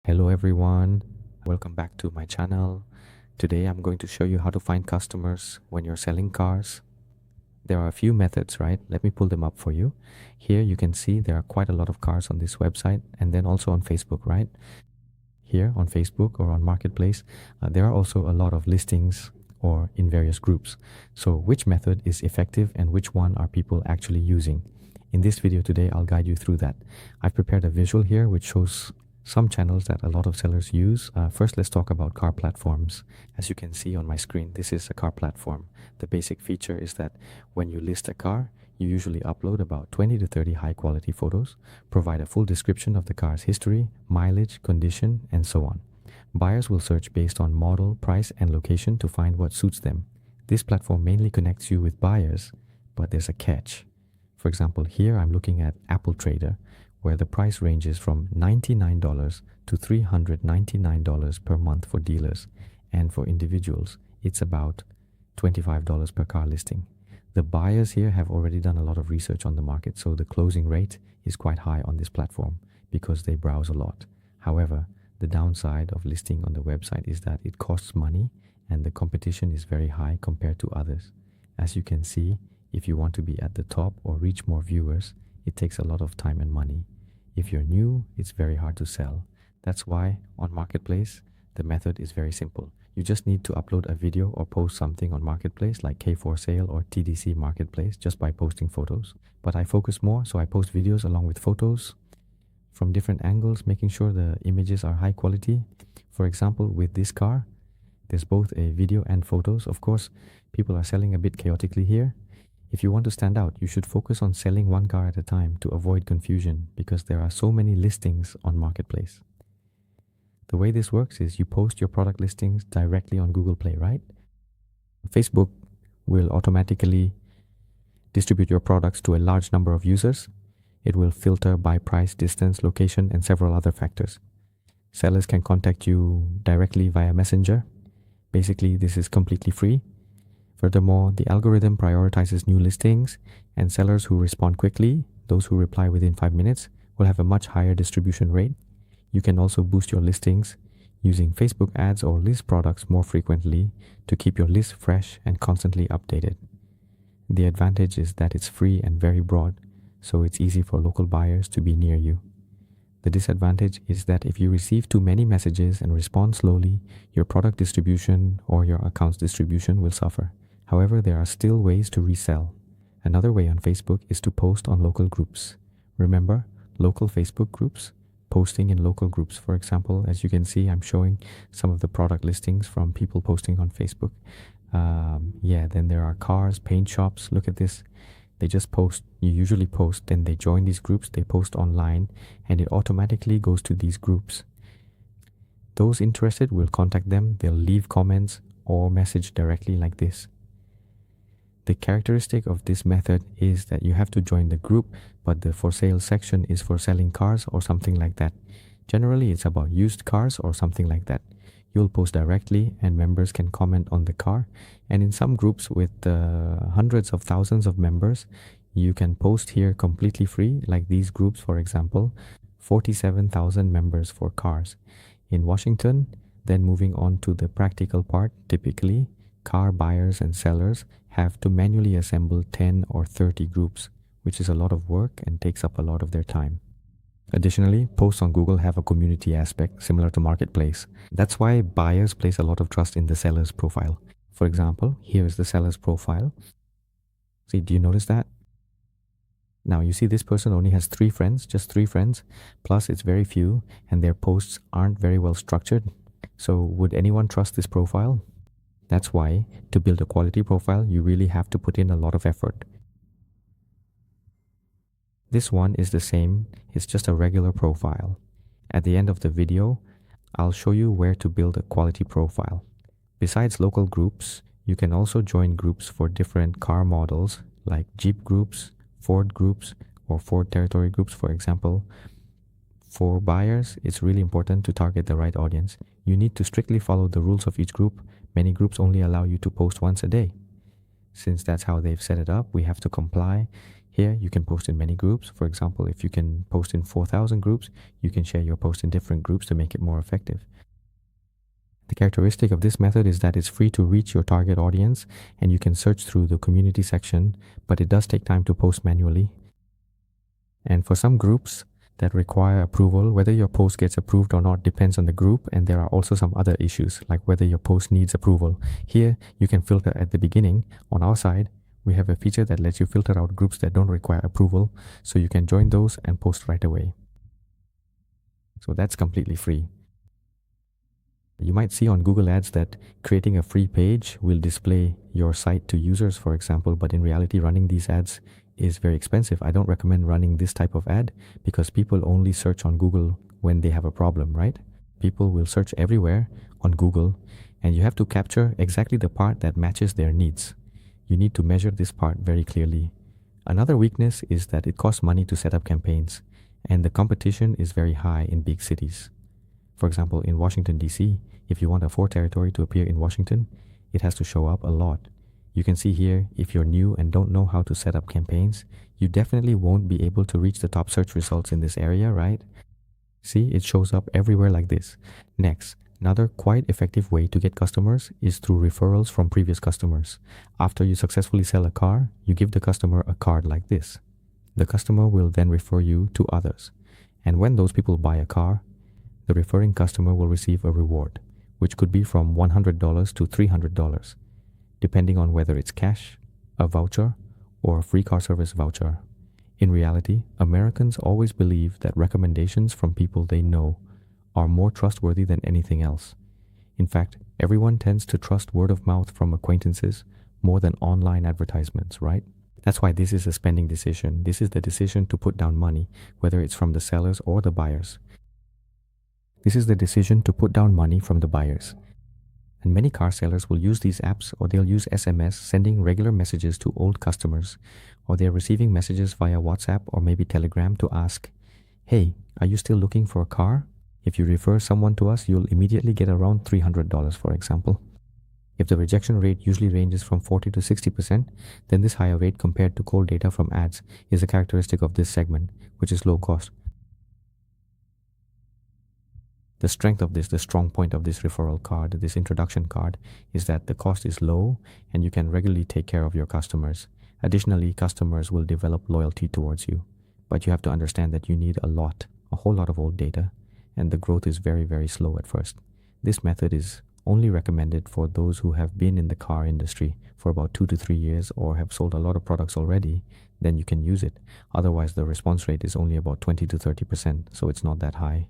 Hello everyone, welcome back to my channel. Today I'm going to show you how to find customers when you're selling cars. There are a few methods, right? Let me pull them up for you. Here you can see there are quite a lot of cars on this website and then also on Facebook, right? Here on Facebook or on Marketplace, there are also a lot of listings or in various groups. So which method is effective and which one are people actually using? In this video today, I'll guide you through that. I've prepared a visual here which shows some channels that a lot of sellers use. First, let's talk about car platforms. As you can see on my screen, this is a car platform. The basic feature is that when you list a car, you usually upload about 20 to 30 high quality photos, provide a full description of the car's history, mileage, condition, and so on. Buyers will search based on model, price, and location to find what suits them. This platform mainly connects you with buyers, but there's a catch. For example, here I'm looking at Apple Trader, where the price ranges from $99 to $399 per month for dealers, and for individuals, it's about $25 per car listing. The buyers here have already done a lot of research on the market, so the closing rate is quite high on this platform because they browse a lot. However, the downside of listing on the website is that it costs money and the competition is very high compared to others. As you can see, if you want to be at the top or reach more viewers, it takes a lot of time and money. If you're new, it's very hard to sell. That's why on Marketplace, the method is very simple. You just need to upload a video or post something on Marketplace like K4Sale or TDC Marketplace just by posting photos. But I focus more, so I post videos along with photos from different angles, making sure the images are high quality. For example, with this car, there's both a video and photos. Of course, people are selling a bit chaotically here. If you want to stand out, you should focus on selling one car at a time to avoid confusion because there are so many listings on Marketplace. The way this works is you post your product listings directly on Google Play, right? Facebook will automatically distribute your products to a large number of users. It will filter by price, distance, location, and several other factors. Sellers can contact you directly via Messenger. Basically, this is completely free. Furthermore, the algorithm prioritizes new listings, and sellers who respond quickly, those who reply within 5 minutes, will have a much higher distribution rate. You can also boost your listings using Facebook ads or list products more frequently to keep your list fresh and constantly updated. The advantage is that it's free and very broad, so it's easy for local buyers to be near you. The disadvantage is that if you receive too many messages and respond slowly, your product distribution or your account's distribution will suffer. However, there are still ways to resell. Another way on Facebook is to post on local groups. Remember, local Facebook groups? Posting in local groups. For example, as you can see, I'm showing some of the product listings from people posting on Facebook. Then there are cars, paint shops. Look at this. They just post. You usually post, then they join these groups, they post online, and it automatically goes to these groups. Those interested will contact them, they'll leave comments or message directly like this. The characteristic of this method is that you have to join the group, but the for sale section is for selling cars or something like that. Generally, it's about used cars or something like that. You'll post directly and members can comment on the car. And in some groups with hundreds of thousands of members, you can post here completely free, like these groups, for example, 47,000 members for cars. In Washington, then moving on to the practical part, typically, car buyers and sellers have to manually assemble 10 or 30 groups, which is a lot of work and takes up a lot of their time. Additionally, posts on Google have a community aspect similar to Marketplace. That's why buyers place a lot of trust in the seller's profile. For example, here is the seller's profile. See, do you notice that? Now you see this person only has 3 friends, just 3 friends, plus it's very few and their posts aren't very well structured. So would anyone trust this profile? That's why to build a quality profile, you really have to put in a lot of effort. This one is the same, it's just a regular profile. At the end of the video, I'll show you where to build a quality profile. Besides local groups, you can also join groups for different car models like Jeep groups, Ford groups, or Ford territory groups, for example. For buyers, it's really important to target the right audience. You need to strictly follow the rules of each group. Many groups only allow you to post once a day. Since that's how they've set it up, we have to comply. Here, you can post in many groups. For example, if you can post in 4,000 groups, you can share your post in different groups to make it more effective. The characteristic of this method is that it's free to reach your target audience and you can search through the community section, but it does take time to post manually. And for some groups that require approval, whether your post gets approved or not depends on the group, and there are also some other issues like whether your post needs approval. Here, you can filter at the beginning. On our side, we have a feature that lets you filter out groups that don't require approval, so you can join those and post right away. So that's completely free. You might see on Google Ads that creating a free page will display your site to users, for example, but in reality, running these ads is very expensive. I don't recommend running this type of ad because people only search on Google when they have a problem, right? People will search everywhere on Google, and you have to capture exactly the part that matches their needs. You need to measure this part very clearly. Another weakness is that it costs money to set up campaigns, and the competition is very high in big cities. For example, in Washington, D.C., if you want a Ford territory to appear in Washington, it has to show up a lot. You can see here, if you're new and don't know how to set up campaigns, you definitely won't be able to reach the top search results in this area, right? See, it shows up everywhere like this. Next, another quite effective way to get customers is through referrals from previous customers. After you successfully sell a car, you give the customer a card like this. The customer will then refer you to others. And when those people buy a car, the referring customer will receive a reward, which could be from $100 to $300, depending on whether it's cash, a voucher, or a free car service voucher. In reality, Americans always believe that recommendations from people they know are more trustworthy than anything else. In fact, everyone tends to trust word of mouth from acquaintances more than online advertisements, right? That's why this is a spending decision. This is the decision to put down money, whether it's from the sellers or the buyers. This is the decision to put down money from the buyers. And many car sellers will use these apps, or they'll use SMS, sending regular messages to old customers, or they're receiving messages via WhatsApp or maybe Telegram to ask, "Hey, are you still looking for a car? If you refer someone to us, you'll immediately get around $300, for example." If the rejection rate usually ranges from 40 to 60%, then this higher rate compared to cold data from ads is a characteristic of this segment, which is low cost. The strength of this, the strong point of this referral card, this introduction card, is that the cost is low and you can regularly take care of your customers. Additionally, customers will develop loyalty towards you. But you have to understand that you need a whole lot of old data, and the growth is very, very slow at first. This method is only recommended for those who have been in the car industry for about 2 to 3 years or have sold a lot of products already. Then you can use it. Otherwise, the response rate is only about 20 to 30%, so it's not that high.